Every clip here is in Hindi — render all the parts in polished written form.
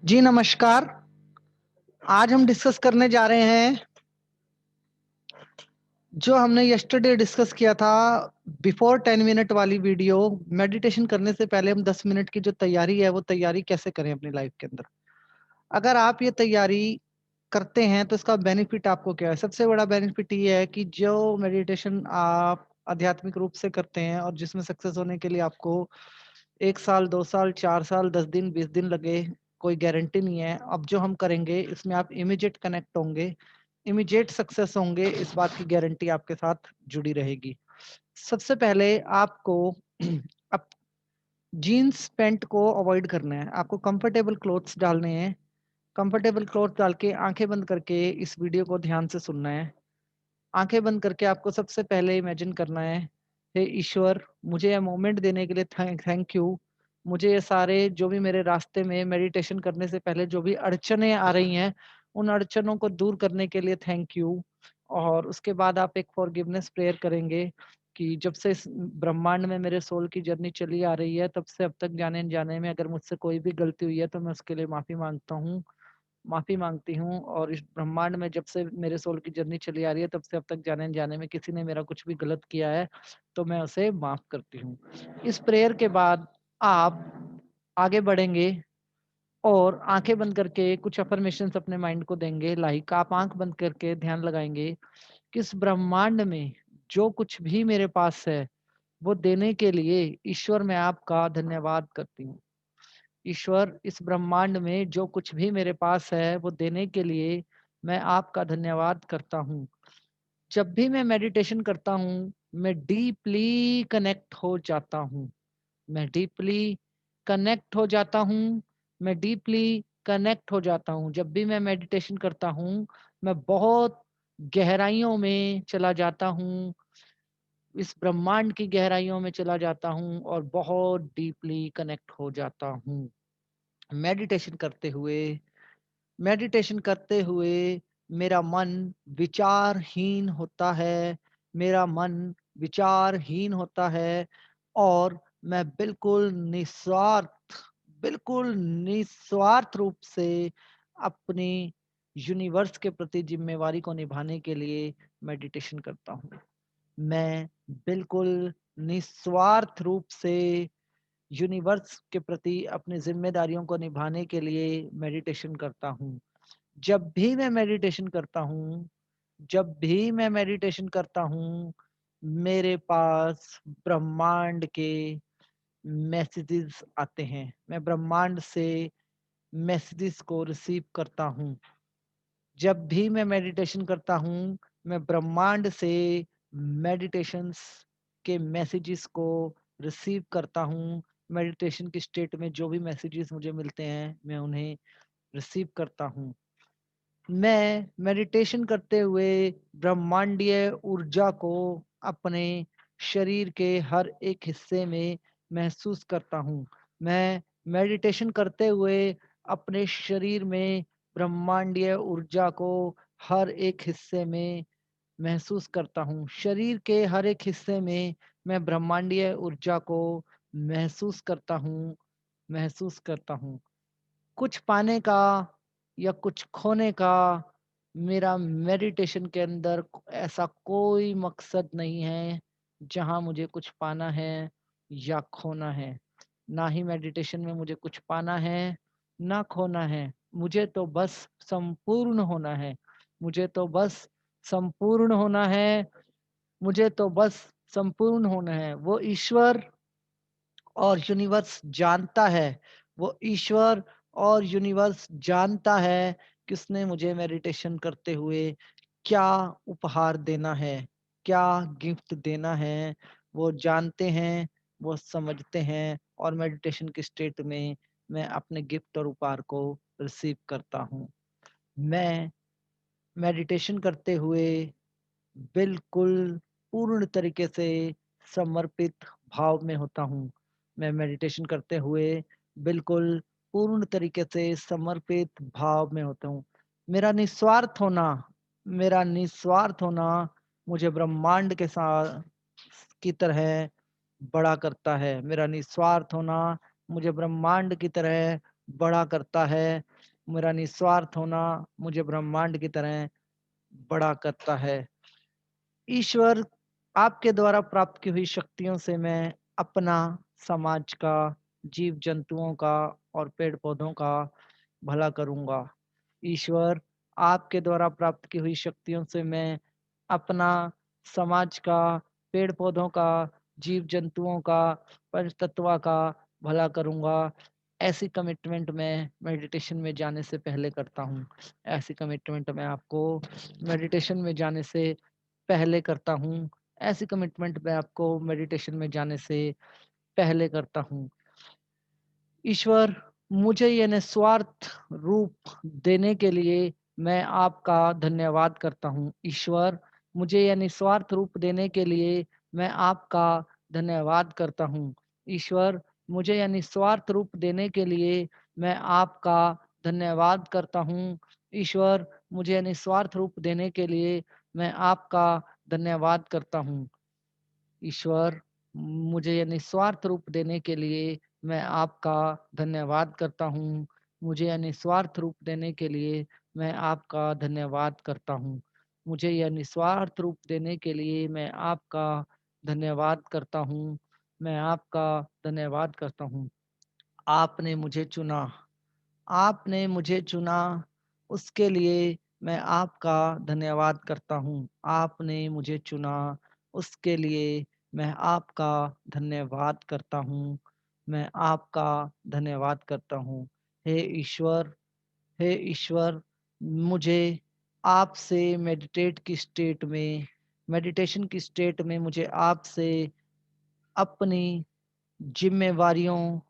जी नमस्कार। आज हम डिस्कस करने जा रहे हैं जो हमने यस्टरडे डिस्कस किया था बिफोर 10 मिनट वाली वीडियो। मेडिटेशन करने से पहले हम 10 मिनट की जो तैयारी है वो तैयारी कैसे करें अपनी लाइफ के अंदर। अगर आप ये तैयारी करते हैं तो इसका बेनिफिट आपको क्या है? सबसे बड़ा बेनिफिट ये है कि जो मेडिटेशन आप आध्यात्मिक रूप से करते हैं और जिसमें सक्सेस होने के लिए आपको 1 साल, 2 साल, 4 साल, 10 दिन, 20 दिन लगे, कोई गारंटी नहीं है। अब जो हम करेंगे इसमें आप इमीडिएट कनेक्ट होंगे, इमीडिएट सक्सेस होंगे, इस बात की गारंटी आपके साथ जुड़ी रहेगी। सबसे पहले आपको अप जीन्स पैंट को अवॉइड करना है, आपको कंफर्टेबल क्लॉथ्स डालने हैं। कंफर्टेबल क्लॉथ डाल के आँखें बंद करके इस वीडियो को ध्यान से सुनना है। आँखें बंद करके आपको सबसे पहले इमेजिन करना है, हे ईश्वर, मुझे ये मोमेंट देने के लिए थैंक यू। मुझे ये सारे जो भी मेरे रास्ते में मेडिटेशन करने से पहले जो भी अड़चनें आ रही हैं, उन अड़चनों को दूर करने के लिए थैंक यू। और उसके बाद आप एक फॉरगिवनेस प्रेयर करेंगे कि जब से इस ब्रह्मांड में मेरे सोल की जर्नी चली आ रही है, तब से अब तक जाने-अनजाने में अगर मुझसे कोई भी गलती हुई है, तो मैं उसके लिए माफ़ी माँगता हूँ। माफ़ी माँगती हूँ और इस ब्रह्मांड में जब से मेरे सोल की जर्नी चली आ रही है, तब से अब तक जाने-अनजाने में किसी ने मेरा कुछ भी गलत किया है, तो मैं उसे माफ़ करती हूँ। इस प्रेयर के बाद आप आगे बढ़ेंगे और आँखें बंद करके कुछ अफ़र्मेशंस अपने माइंड को देंगे। लाइक आप आँख बंद करके ध्यान लगाएँगे कि इस ब्रह्मांड में जो कुछ भी मेरे पास है, वो देने के लिए ईश्वर मैं आपका धन्यवाद करती हूँ। ईश्वर, इस ब्रह्मांड में जो कुछ भी मेरे पास है, वो देने के लिए मैं आपका धन्यवाद करता हूँ। जब भी मैं मेडिटेशन करता हूँ, मैं डीपली कनेक्ट हो जाता हूँ। मैं डीपली कनेक्ट हो जाता हूँ, मैं डीपली कनेक्ट हो जाता हूँ। जब भी मैं मेडिटेशन करता हूँ, मैं बहुत गहराइयों में चला जाता हूँ, इस ब्रह्मांड की गहराइयों में चला जाता हूँ और बहुत डीपली कनेक्ट हो जाता हूँ। मेडिटेशन करते हुए मेडिटेशन करते हुए मेरा मन विचारहीन होता है, मेरा मन विचारहीन होता है और मैं बिल्कुल निस्वार्थ रूप से अपनी यूनिवर्स के प्रति ज़िम्मेवारी को निभाने के लिए मेडिटेशन करता हूँ। मैं बिल्कुल निस्वार्थ रूप से यूनिवर्स के प्रति अपनी ज़िम्मेदारियों को निभाने के लिए मेडिटेशन करता हूँ। जब भी मैं मेडिटेशन करता हूँ जब भी मैं मेडिटेशन करता हूँ, मेरे पास ब्रह्मांड के मैसेजेस आते हैं। मैं ब्रह्मांड से मैसेजेस को रिसीव करता हूँ। जब भी मैं मेडिटेशन करता हूँ, मैं ब्रह्मांड से मेडिटेशंस के मैसेजेस को रिसीव करता हूँ। मेडिटेशन की स्टेट में जो भी मैसेजेस मुझे मिलते हैं, मैं उन्हें रिसीव करता हूँ। मैं मेडिटेशन करते हुए ब्रह्मांडीय ऊर्जा को अपने शरीर के हर एक हिस्से में महसूस करता हूँ। मैं मेडिटेशन करते हुए अपने शरीर में ब्रह्मांडीय ऊर्जा को हर एक हिस्से में महसूस करता हूँ। शरीर के हर एक हिस्से में मैं ब्रह्मांडीय ऊर्जा को महसूस करता हूँ महसूस करता हूँ। कुछ पाने का या कुछ खोने का मेरा मेडिटेशन के अंदर ऐसा कोई मकसद नहीं है जहाँ मुझे कुछ पाना है या खोना है। ना ही मेडिटेशन में मुझे कुछ पाना है, ना खोना है। मुझे तो बस संपूर्ण होना है। मुझे तो बस संपूर्ण होना है। मुझे तो बस संपूर्ण होना है। वो ईश्वर और यूनिवर्स जानता है वो ईश्वर और यूनिवर्स जानता है कि उसने मुझे मेडिटेशन करते हुए क्या उपहार देना है, क्या गिफ्ट देना है। वो जानते हैं, वो समझते हैं और मेडिटेशन की स्टेट में मैं अपने गिफ्ट और उपहार को रिसीव करता हूँ। मैं मेडिटेशन करते हुए बिल्कुल पूर्ण तरीके से समर्पित भाव में होता हूँ। मैं मेडिटेशन करते हुए बिल्कुल पूर्ण तरीके से समर्पित भाव में होता हूँ। मेरा निस्वार्थ होना मेरा निस्वार्थ होना मुझे ब्रह्मांड के साथ की तरह बड़ा करता है। मेरा निस्वार्थ होना मुझे ब्रह्मांड की तरह बड़ा करता है। मेरा निस्वार्थ होना मुझे ब्रह्मांड की तरह बड़ा करता है। ईश्वर, आपके द्वारा प्राप्त की हुई शक्तियों से मैं अपना, समाज का, जीव-जंतुओं का और पेड़-पौधों का भला करूँगा। ईश्वर, आपके द्वारा प्राप्त की हुई शक्तियों से मैं अपना, समाज का, पेड़-पौधों का, जीव-जंतुओं का, पंचतत्वा का भला करूँगा। ऐसी कमिटमेंट मैं मेडिटेशन में जाने से पहले करता हूँ। ऐसी कमिटमेंट मैं आपको मेडिटेशन में जाने से पहले करता हूँ। ऐसी कमिटमेंट मैं आपको मेडिटेशन में जाने से पहले करता हूँ। ईश्वर, मुझे ये निस्वार्थ रूप देने के लिए मैं आपका धन्यवाद करता हूँ। ईश्वर, मुझे ये निस्वार्थ रूप देने के लिए मैं आपका धन्यवाद करता हूँ। ईश्वर, मुझे यह निस्वार्थ रूप देने के लिए मैं आपका धन्यवाद करता हूँ। ईश्वर, मुझे निस्वार्थ रूप देने के लिए मैं आपका धन्यवाद करता हूँ। ईश्वर, मुझे ये निस्वार्थ रूप देने के लिए मैं आपका धन्यवाद करता हूँ। मुझे यह निस्वार्थ रूप देने के लिए मैं आपका धन्यवाद करता हूँ। मुझे यह निस्वार्थ रूप देने के लिए मैं आपका धन्यवाद करता हूँ। मैं आपका धन्यवाद करता हूँ। आपने मुझे चुना। आपने मुझे चुना, उसके लिए मैं आपका धन्यवाद करता हूँ। आपने मुझे चुना, उसके लिए मैं आपका धन्यवाद करता हूँ। मैं आपका धन्यवाद करता हूँ। हे ईश्वर, मुझे आपसे मेडिटेशन की स्टेट में मुझे आपसे अपनी ज़िम्मेवारियों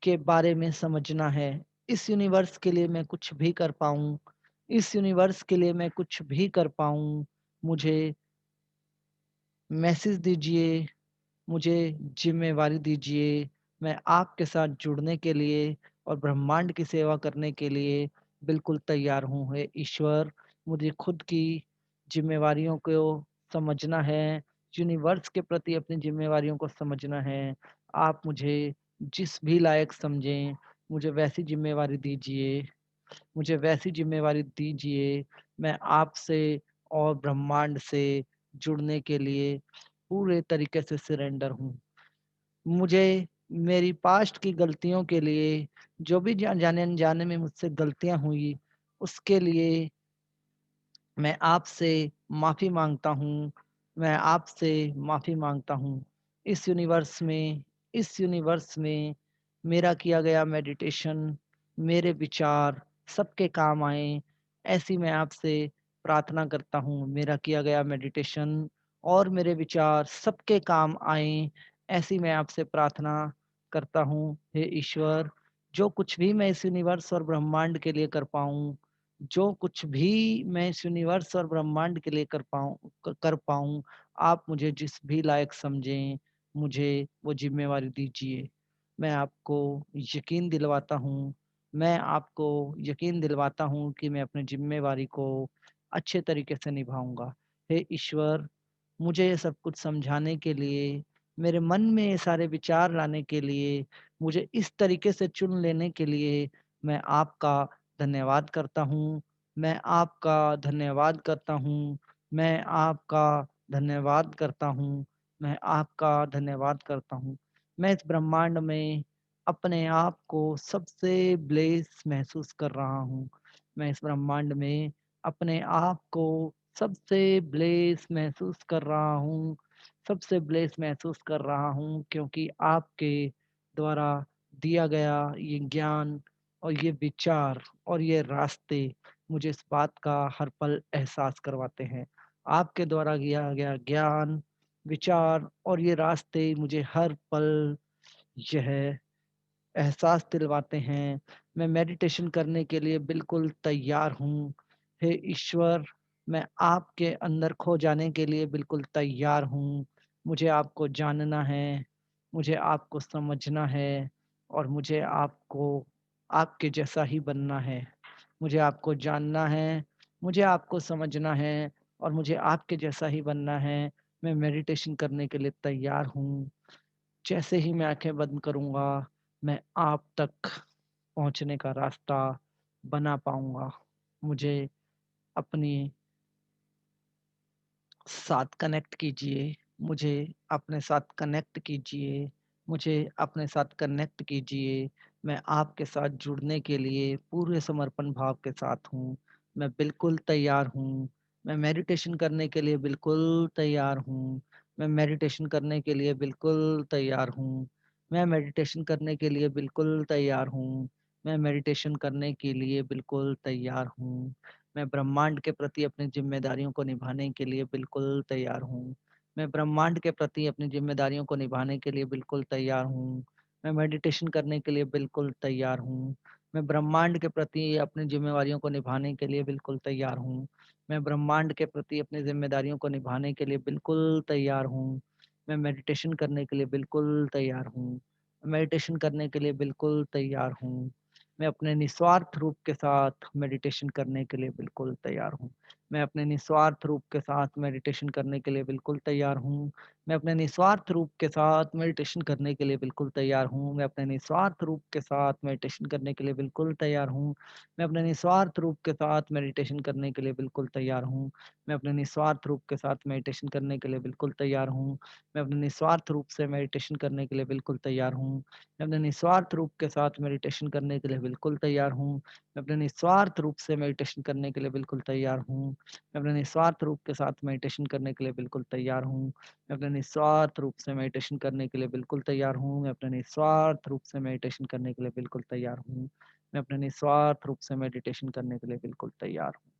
के बारे में समझना है। इस यूनिवर्स के लिए मैं कुछ भी कर पाऊँ, इस यूनिवर्स के लिए मैं कुछ भी कर पाऊँ, मुझे मैसेज दीजिए, मुझे ज़िम्मेवारी दीजिए। मैं आपके साथ जुड़ने के लिए और ब्रह्मांड की सेवा करने के लिए बिल्कुल तैयार हूँ। हे ईश्वर, मुझे खुद की ज़िम्मेवारियों को समझना है, यूनिवर्स के प्रति अपनी ज़िम्मेवारियों को समझना है। आप मुझे जिस भी लायक समझें, मुझे वैसी ज़िम्मेवारी दीजिए। मुझे वैसी ज़िम्मेवारी दीजिए, मैं आपसे और ब्रह्मांड से जुड़ने के लिए पूरे तरीके से सरेंडर हूँ। मुझे मेरी पास्ट की गलतियों के लिए, जो भी जाने-अनजाने में मुझसे गलतियाँ हुई, उसके लिए मैं आपसे माफ़ी माँगता हूँ। मैं आपसे माफ़ी माँगता हूँ। इस यूनिवर्स में मेरा किया गया मेडिटेशन, मेरे विचार सबके काम आएँ, ऐसी मैं आपसे प्रार्थना करता हूँ। मेरा किया गया मेडिटेशन और मेरे विचार सबके काम आएँ, ऐसी मैं आपसे प्रार्थना करता हूँ। हे ईश्वर, जो कुछ भी मैं इस यूनिवर्स और ब्रह्मांड के लिए कर पाऊँ, जो कुछ भी मैं इस यूनिवर्स और ब्रह्मांड के लिए कर पाऊँ, आप मुझे जिस भी लायक समझें, मुझे वो ज़िम्मेवारी दीजिए। मैं आपको यकीन दिलवाता हूँ मैं आपको यकीन दिलवाता हूँ कि मैं अपनी ज़िम्मेवारी को अच्छे तरीके से निभाऊँगा। हे ईश्वर, मुझे ये सब कुछ समझाने के लिए, मेरे मन में ये सारे विचार लाने के लिए, मुझे इस तरीके से चुन लेने के लिए मैं आपका धन्यवाद करता हूँ। मैं आपका धन्यवाद करता हूँ। मैं आपका धन्यवाद करता हूँ। मैं आपका धन्यवाद करता हूँ। मैं इस ब्रह्मांड में अपने आप को सबसे ब्लेस महसूस कर रहा हूँ। मैं इस ब्रह्मांड में अपने आप को सबसे ब्लेस महसूस कर रहा हूँ। सबसे ब्लेस महसूस कर रहा हूँ क्योंकि आपके द्वारा दिया गया ये ज्ञान और ये विचार और ये रास्ते मुझे इस बात का हर पल एहसास करवाते हैं। आपके द्वारा दिया गया ज्ञान, विचार और ये रास्ते मुझे हर पल यह एहसास दिलवाते हैं। मैं मेडिटेशन करने के लिए बिल्कुल तैयार हूँ। हे ईश्वर, मैं आपके अंदर खो जाने के लिए बिल्कुल तैयार हूँ। मुझे आपको जानना है, मुझे आपको समझना है और मुझे आपको आपके जैसा ही बनना है। मुझे आपको जानना है, मुझे आपको समझना है और मुझे आपके जैसा ही बनना है। मैं मेडिटेशन करने के लिए तैयार हूँ। जैसे ही मैं आँखें बंद करूँगा, मैं आप तक पहुँचने का रास्ता बना पाऊँगा। मुझे अपनी साथ कनेक्ट कीजिए, मुझे अपने साथ कनेक्ट कीजिए, मुझे अपने साथ कनेक्ट कीजिए। मैं आपके साथ जुड़ने के लिए पूरे समर्पण भाव के साथ हूँ। मैं बिल्कुल तैयार हूँ। मैं मेडिटेशन करने के लिए बिल्कुल तैयार हूँ। मैं मेडिटेशन करने के लिए बिल्कुल तैयार हूँ। मैं मेडिटेशन करने के लिए बिल्कुल तैयार हूँ। मैं मेडिटेशन करने के लिए बिल्कुल तैयार हूँ। मैं ब्रह्मांड के प्रति अपनी ज़िम्मेदारियों को निभाने के लिए बिल्कुल तैयार हूँ। मैं ब्रह्मांड के प्रति अपनी ज़िम्मेदारियों को निभाने के लिए बिल्कुल तैयार हूँ। मैं मेडिटेशन करने के लिए बिल्कुल तैयार हूँ। मैं ब्रह्मांड के प्रति अपनी ज़िम्मेवारियों को निभाने के लिए बिल्कुल तैयार हूँ। मैं ब्रह्मांड के प्रति अपनी ज़िम्मेदारियों को निभाने के लिए बिल्कुल तैयार हूँ। मैं मेडिटेशन करने के लिए बिल्कुल तैयार हूँ। मेडिटेशन करने के लिए बिल्कुल तैयार हूँ। मैं अपने निस्वार्थ रूप के साथ मेडिटेशन करने के लिए बिल्कुल तैयार हूँ। मैं अपने निस्वार्थ रूप के साथ मेडिटेशन करने के लिए बिल्कुल तैयार हूँ। मैं अपने निस्वार्थ रूप के साथ मेडिटेशन करने के लिए बिल्कुल तैयार हूँ। मैं अपने निस्वार्थ रूप के साथ मेडिटेशन करने के लिए बिल्कुल तैयार हूँ। मैं अपने निस्वार्थ रूप के साथ मेडिटेशन करने के लिए बिल्कुल तैयार हूँ। मैं अपने निस्वार्थ रूप के साथ मेडिटेशन करने के लिए बिल्कुल तैयार हूँ। मैं अपने निस्वार्थ रूप से मेडिटेशन करने के लिए बिल्कुल तैयार हूँ। मैं अपने निस्वार्थ रूप के साथ मेडिटेशन करने के लिए बिल्कुल तैयार हूँ। मैं अपने निस्वार्थ रूप से मेडिटेशन करने के लिए बिल्कुल तैयार हूँ। मैं अपने निस्वार्थ रूप के साथ मेडिटेशन करने के लिए बिल्कुल तैयार हूँ। मैं अपने निस्वार्थ रूप से मेडिटेशन करने के लिए बिल्कुल तैयार हूँ। मैं अपने निस्वार्थ रूप से मेडिटेशन करने के लिए बिल्कुल तैयार हूँ। मैं अपने निस्वार्थ रूप से मेडिटेशन करने के लिए बिल्कुल तैयार हूँ।